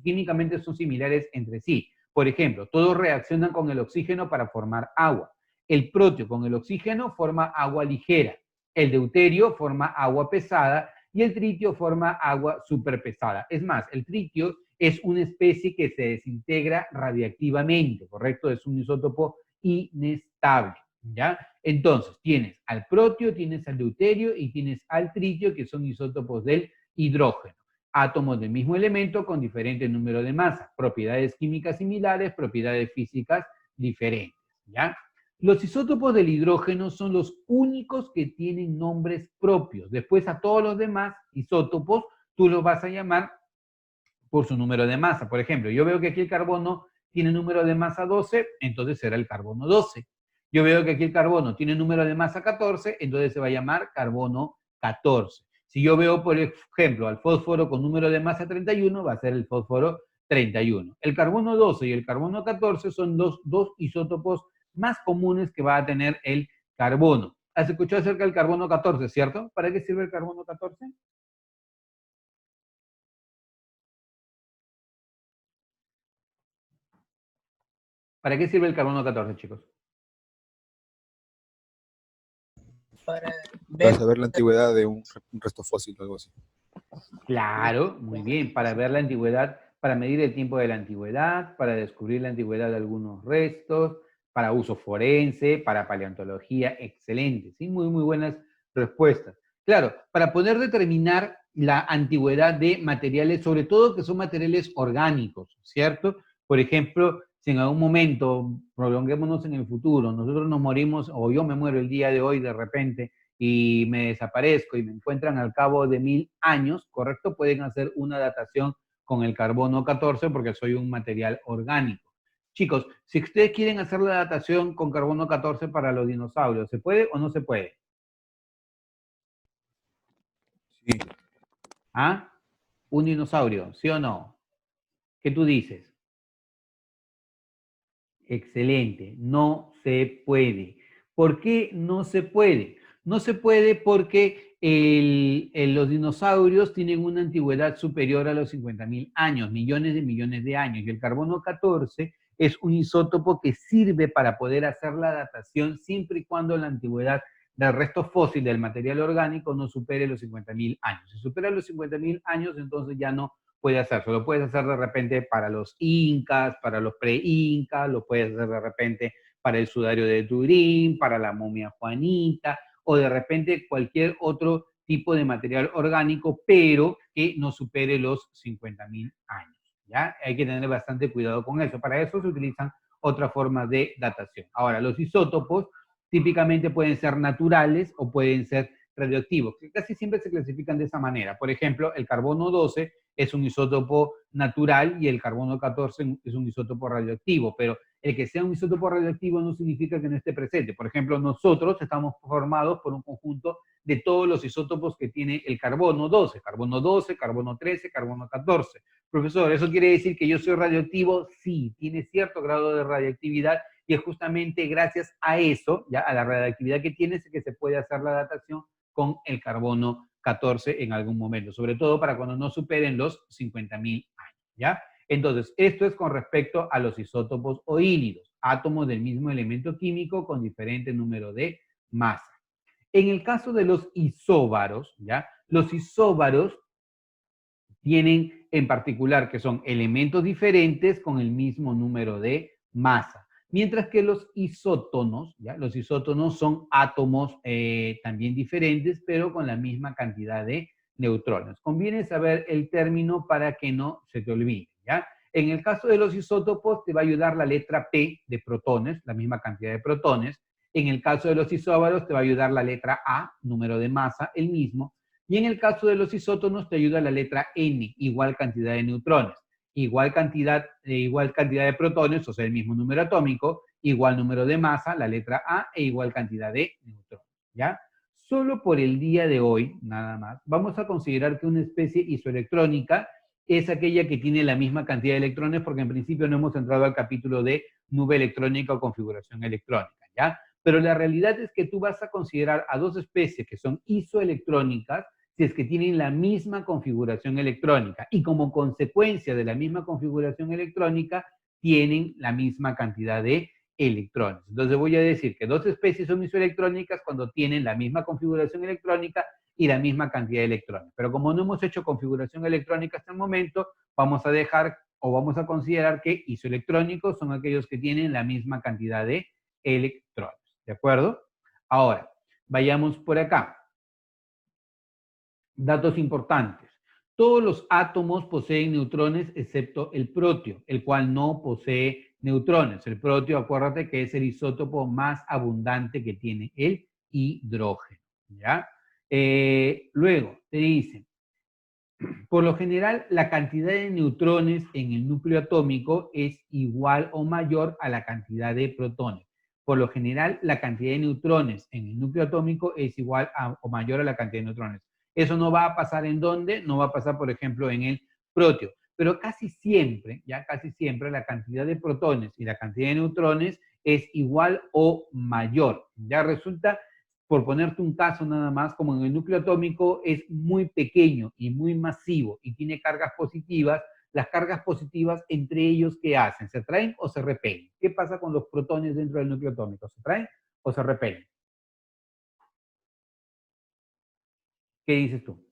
químicamente son similares entre sí. Por ejemplo, todos reaccionan con el oxígeno para formar agua. El protio con el oxígeno forma agua ligera, el deuterio forma agua pesada y el tritio forma agua superpesada. Es más, el tritio es una especie que se desintegra radiactivamente, ¿correcto? Es un isótopo inestable, ¿ya? Entonces, tienes al protio, tienes al deuterio y tienes al tritio, que son isótopos del hidrógeno. Átomos del mismo elemento con diferente número de masa, propiedades químicas similares, propiedades físicas diferentes, ¿ya? Los isótopos del hidrógeno son los únicos que tienen nombres propios. Después a todos los demás isótopos tú los vas a llamar por su número de masa. Por ejemplo, yo veo que aquí el carbono tiene número de masa 12, entonces será el carbono 12. Yo veo que aquí el carbono tiene número de masa 14, entonces se va a llamar carbono 14. Si yo veo, por ejemplo, al fósforo con número de masa 31, va a ser el fósforo 31. El carbono 12 y el carbono 14 son los dos isótopos más comunes que va a tener el carbono. ¿Has escuchado acerca del carbono 14, cierto? ¿Para qué sirve el carbono 14? ¿Para qué sirve el carbono 14, chicos? Para Para saber la antigüedad de un resto fósil o algo así. Claro, muy bien, para ver la antigüedad, para medir el tiempo de la antigüedad, para descubrir la antigüedad de algunos restos, para uso forense, para paleontología, excelente, ¿sí? Muy, muy buenas respuestas. Claro, para poder determinar la antigüedad de materiales, sobre todo que son materiales orgánicos, ¿cierto? Por ejemplo, si en algún momento, prolonguémonos en el futuro, nosotros nos morimos o yo me muero el día de hoy de repente y me desaparezco y me encuentran al cabo de 1000 años, ¿correcto? Pueden hacer una datación con el carbono 14 porque soy un material orgánico. Chicos, si ustedes quieren hacer la datación con carbono 14 para los dinosaurios, ¿se puede o no se puede? Sí. ¿Ah? Un dinosaurio, ¿sí o no? ¿Qué tú dices? Excelente, no se puede. ¿Por qué no se puede? No se puede porque los dinosaurios tienen una antigüedad superior a los 50.000 años, millones de años, y el carbono 14 es un isótopo que sirve para poder hacer la datación siempre y cuando la antigüedad del resto fósil del material orgánico no supere los 50.000 años. Si supera los 50.000 años, entonces ya no puede hacerse. Lo puedes hacer de repente para los incas, para los pre-incas, lo puedes hacer de repente para el sudario de Turín, para la momia juanita, o de repente cualquier otro tipo de material orgánico, pero que no supere los 50.000 años. ¿Ya? Hay que tener bastante cuidado con eso. Para eso se utilizan otras formas de datación. Ahora, los isótopos típicamente pueden ser naturales o pueden ser radioactivos, que casi siempre se clasifican de esa manera. Por ejemplo, el carbono 12 es un isótopo natural y el carbono 14 es un isótopo radioactivo, pero el que sea un isótopo radioactivo no significa que no esté presente. Por ejemplo, nosotros estamos formados por un conjunto de todos los isótopos que tiene el carbono 12, carbono 13, carbono 14. Profesor, ¿eso quiere decir que yo soy radioactivo? Sí, tiene cierto grado de radioactividad y es justamente gracias a eso, ya a la radioactividad que tiene, es que se puede hacer la datación con el carbono 14 en algún momento, sobre todo para cuando no superen los 50.000 años, ¿ya? Entonces, esto es con respecto a los isótopos oílidos, átomos del mismo elemento químico con diferente número de masa. En el caso de los isóbaros, ¿ya? Los isóbaros tienen en particular que son elementos diferentes con el mismo número de masa. Mientras que los isótonos, ¿ya? Los isótonos son átomos también diferentes, pero con la misma cantidad de neutrones. Conviene saber el término para que no se te olvide, ¿ya? En el caso de los isótopos te va a ayudar la letra P de protones, la misma cantidad de protones. En el caso de los isóbaros te va a ayudar la letra A, número de masa, el mismo. Y en el caso de los isótonos te ayuda la letra N, igual cantidad de neutrones, igual cantidad de protones, o sea, el mismo número atómico, igual número de masa, la letra A, e igual cantidad de neutrones, ¿ya? Solo por el día de hoy, nada más, vamos a considerar que una especie isoelectrónica es aquella que tiene la misma cantidad de electrones, porque en principio no hemos entrado al capítulo de nube electrónica o configuración electrónica, ¿ya? Pero la realidad es que tú vas a considerar a dos especies que son isoelectrónicas si es que tienen la misma configuración electrónica y como consecuencia de la misma configuración electrónica tienen la misma cantidad de electrones. Entonces voy a decir que dos especies son isoelectrónicas cuando tienen la misma configuración electrónica y la misma cantidad de electrones. Pero como no hemos hecho configuración electrónica hasta el momento, vamos a dejar o vamos a considerar que isoelectrónicos son aquellos que tienen la misma cantidad de electrones. ¿De acuerdo? Ahora, vayamos por acá. Datos importantes. Todos los átomos poseen neutrones excepto el protio, el cual no posee neutrones. El protio, acuérdate que es el isótopo más abundante que tiene el hidrógeno, ¿ya? Luego, te dicen, por lo general, la cantidad de neutrones en el núcleo atómico es igual o mayor a la cantidad de protones. Por lo general, la cantidad de neutrones en el núcleo atómico es igual o mayor a la cantidad de neutrones. Eso no va a pasar ¿en dónde? No va a pasar, por ejemplo, en el protio. Pero casi siempre, ya casi siempre, la cantidad de protones y la cantidad de neutrones es igual o mayor. Ya resulta, por ponerte un caso nada más, como en el núcleo atómico es muy pequeño y muy masivo y tiene cargas positivas, las cargas positivas entre ellos, ¿qué hacen? ¿Se atraen o se repelen? ¿Qué pasa con los protones dentro del núcleo atómico? ¿Se atraen o se repelen? ¿Qué dices tú?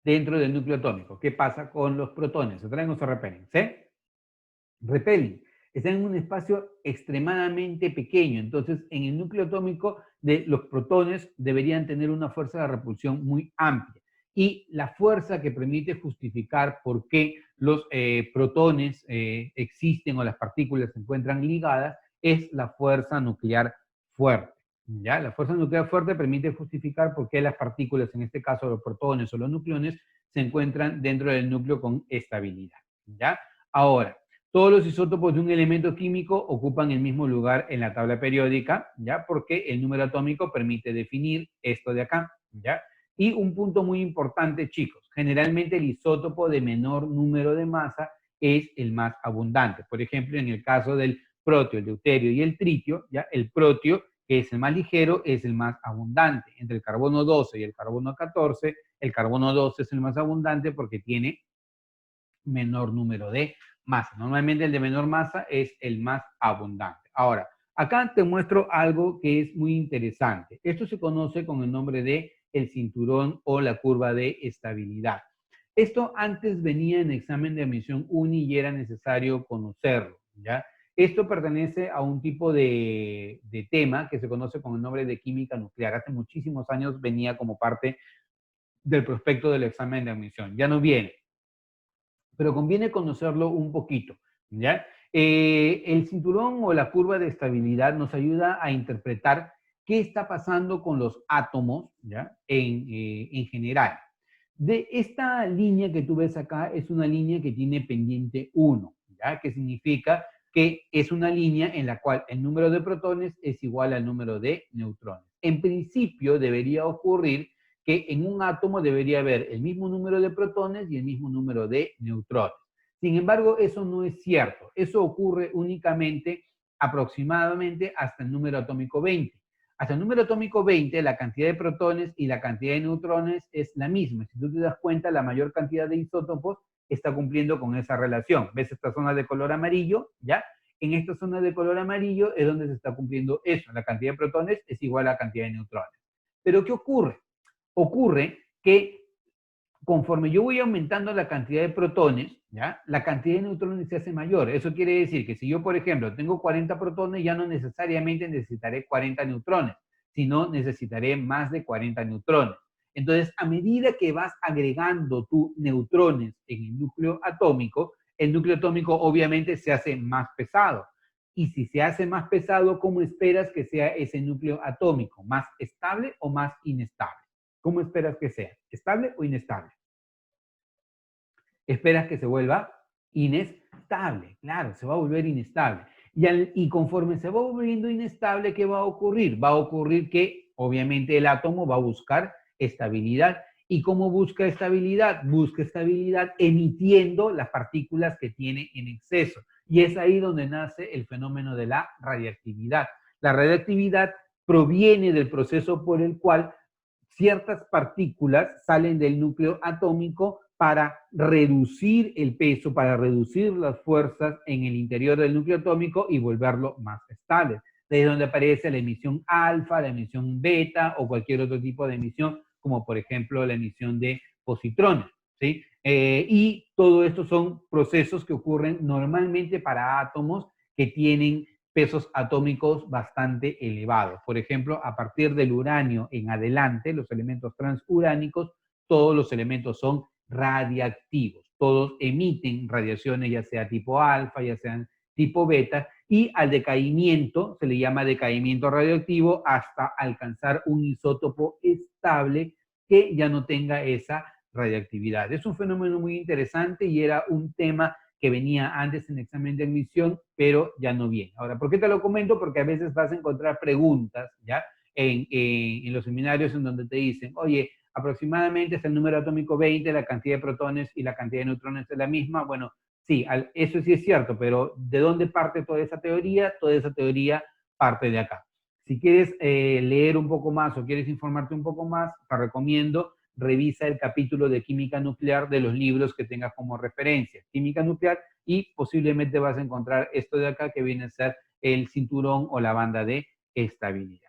Dentro del núcleo atómico, ¿qué pasa con los protones? ¿Se atraen o se repelen? ¿Se repelen? Están en un espacio extremadamente pequeño, entonces en el núcleo atómico los protones deberían tener una fuerza de repulsión muy amplia. y la fuerza que permite justificar por qué los protones existen o las partículas se encuentran ligadas es la fuerza nuclear fuerte. ¿Ya? La fuerza nuclear fuerte permite justificar por qué las partículas, en este caso los protones o los nucleones, se encuentran dentro del núcleo con estabilidad. ¿Ya? Ahora, todos los isótopos de un elemento químico ocupan el mismo lugar en la tabla periódica, ¿ya? Porque el número atómico permite definir esto de acá, ¿ya? Y un punto muy importante, chicos, generalmente el isótopo de menor número de masa es el más abundante. Por ejemplo, en el caso del protio, el deuterio y el tritio, ¿ya? El protio, que es el más ligero, es el más abundante. Entre el carbono 12 y el carbono 14, el carbono 12 es el más abundante porque tiene menor número de masa. Normalmente el de menor masa es el más abundante. Ahora, acá te muestro algo que es muy interesante. Esto se conoce con el nombre de el cinturón o la curva de estabilidad. Esto antes venía en examen de admisión uni y era necesario conocerlo, ¿ya? Esto pertenece a un tipo de tema que se conoce con el nombre de química nuclear. Hace muchísimos años venía como parte del prospecto del examen de admisión. Ya no viene, pero conviene conocerlo un poquito, ¿ya? El cinturón o la curva de estabilidad nos ayuda a interpretar qué está pasando con los átomos, ¿ya? En general. De esta línea que tú ves acá es una línea que tiene pendiente 1, ¿ya? Que significa que es una línea en la cual el número de protones es igual al número de neutrones. En principio debería ocurrir que en un átomo debería haber el mismo número de protones y el mismo número de neutrones. Sin embargo, eso no es cierto. Eso ocurre únicamente aproximadamente hasta el número atómico 20. Hasta el número atómico 20, la cantidad de protones y la cantidad de neutrones es la misma. Si tú te das cuenta, la mayor cantidad de isótopos está cumpliendo con esa relación. ¿Ves esta zona de color amarillo? ¿Ya? En esta zona de color amarillo es donde se está cumpliendo eso. La cantidad de protones es igual a la cantidad de neutrones. Pero ¿qué ocurre? Ocurre que conforme yo voy aumentando la cantidad de protones, ¿ya? La cantidad de neutrones se hace mayor. Eso quiere decir que si yo, por ejemplo, tengo 40 protones, ya no necesariamente necesitaré 40 neutrones, sino necesitaré más de 40 neutrones. Entonces, a medida que vas agregando tus neutrones en el núcleo atómico obviamente se hace más pesado. Y si se hace más pesado, ¿cómo esperas que sea ese núcleo atómico? ¿Más estable o más inestable? ¿Cómo esperas que sea? ¿Estable o inestable? Esperas que se vuelva inestable. Claro, se va a volver inestable. Y conforme se va volviendo inestable, ¿qué va a ocurrir? Va a ocurrir que, obviamente, el átomo va a buscar estabilidad. ¿Y cómo busca estabilidad? Busca estabilidad emitiendo las partículas que tiene en exceso. Y es ahí donde nace el fenómeno de la radiactividad. La radiactividad proviene del proceso por el cual ciertas partículas salen del núcleo atómico para reducir el peso, para reducir las fuerzas en el interior del núcleo atómico y volverlo más estable. De ahí es donde aparece la emisión alfa, la emisión beta o cualquier otro tipo de emisión, como por ejemplo la emisión de positrones, ¿sí? Y todo esto son procesos que ocurren normalmente para átomos que tienen pesos atómicos bastante elevados. Por ejemplo, a partir del uranio en adelante, los elementos transuránicos, todos los elementos son radiactivos. Todos emiten radiaciones, ya sea tipo alfa, ya sean tipo beta, y al decaimiento se le llama decaimiento radioactivo hasta alcanzar un isótopo estable que ya no tenga esa radiactividad. Es un fenómeno muy interesante y era un tema que venía antes en examen de admisión, pero ya no viene. Ahora, ¿por qué te lo comento? Porque a veces vas a encontrar preguntas, ¿ya? En los seminarios en donde te dicen, oye, aproximadamente es el número atómico 20, la cantidad de protones y la cantidad de neutrones es la misma. Bueno, sí, eso sí es cierto, pero ¿de dónde parte toda esa teoría? Toda esa teoría parte de acá. Si quieres leer un poco más o quieres informarte un poco más, te recomiendo revisa el capítulo de química nuclear de los libros que tengas como referencia. Química nuclear, y posiblemente vas a encontrar esto de acá que viene a ser el cinturón o la banda de estabilidad.